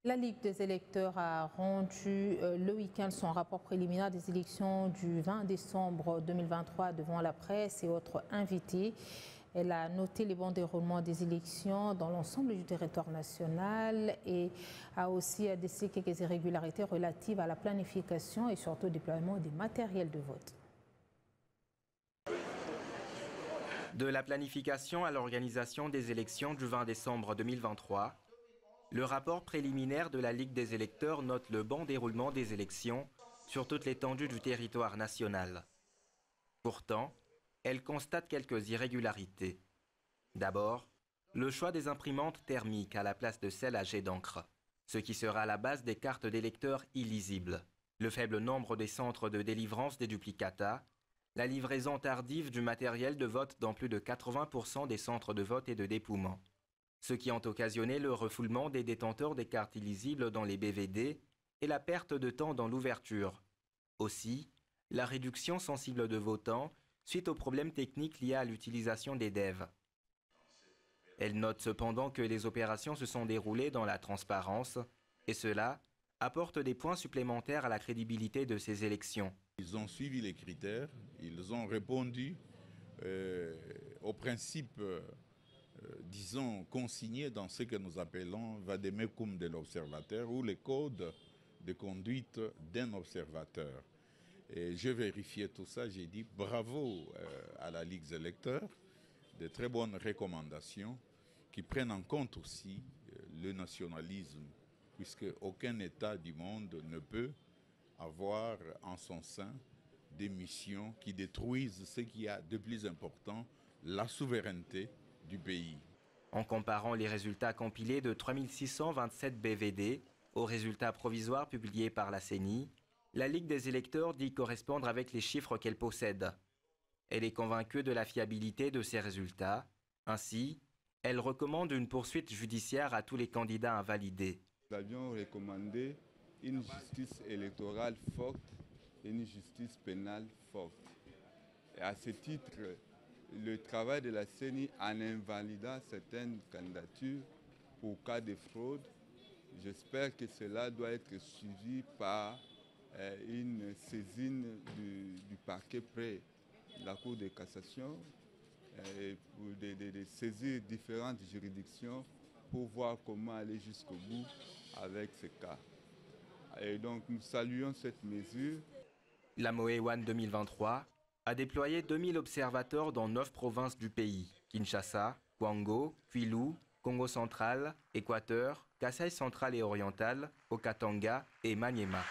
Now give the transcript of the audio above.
La Ligue des électeurs a rendu le week-end son rapport préliminaire des élections du 20 décembre 2023 devant la presse et autres invités. Elle a noté les bons déroulements des élections dans l'ensemble du territoire national et a aussi décelé quelques irrégularités relatives à la planification et surtout au déploiement des matériels de vote. De la planification à l'organisation des élections du 20 décembre 2023, le rapport préliminaire de la Ligue des électeurs note le bon déroulement des élections sur toute l'étendue du territoire national. Pourtant, elle constate quelques irrégularités. D'abord, le choix des imprimantes thermiques à la place de celles à jet d'encre, ce qui sera la base des cartes d'électeurs illisibles, le faible nombre des centres de délivrance des duplicata, la livraison tardive du matériel de vote dans plus de 80% des centres de vote et de dépouillement, ce qui ont occasionné le refoulement des détenteurs des cartes illisibles dans les BVD et la perte de temps dans l'ouverture. Aussi, la réduction sensible de votants suite aux problèmes techniques liés à l'utilisation des DEV. Elle note cependant que les opérations se sont déroulées dans la transparence et cela apporte des points supplémentaires à la crédibilité de ces élections. Ils ont suivi les critères, ils ont répondu aux principes disons, consignés dans ce que nous appelons vademecum de l'observateur ou les codes de conduite d'un observateur. Et j'ai vérifié tout ça, j'ai dit bravo à la Ligue des électeurs, de très bonnes recommandations qui prennent en compte aussi le nationalisme, puisque aucun État du monde ne peut avoir en son sein des missions qui détruisent ce qu'il y a de plus important, la souveraineté du pays. En comparant les résultats compilés de 3627 BVD aux résultats provisoires publiés par la CENI, la Ligue des électeurs dit correspondre avec les chiffres qu'elle possède. Elle est convaincue de la fiabilité de ces résultats. Ainsi, elle recommande une poursuite judiciaire à tous les candidats invalidés. Nous avions recommandé une justice électorale forte et une justice pénale forte. Et à ce titre, le travail de la CENI en invalidant certaines candidatures pour cas de fraude, j'espère que cela doit être suivi par une saisine du parquet près la Cour de cassation et pour de saisir différentes juridictions pour voir comment aller jusqu'au bout avec ce cas. Et donc nous saluons cette mesure. La Moe-One 2023 a déployé 2000 observateurs dans 9 provinces du pays, Kinshasa, Kwango, Kwilu, Congo central, Équateur, Kasaï central et oriental, Okatanga et Maniema.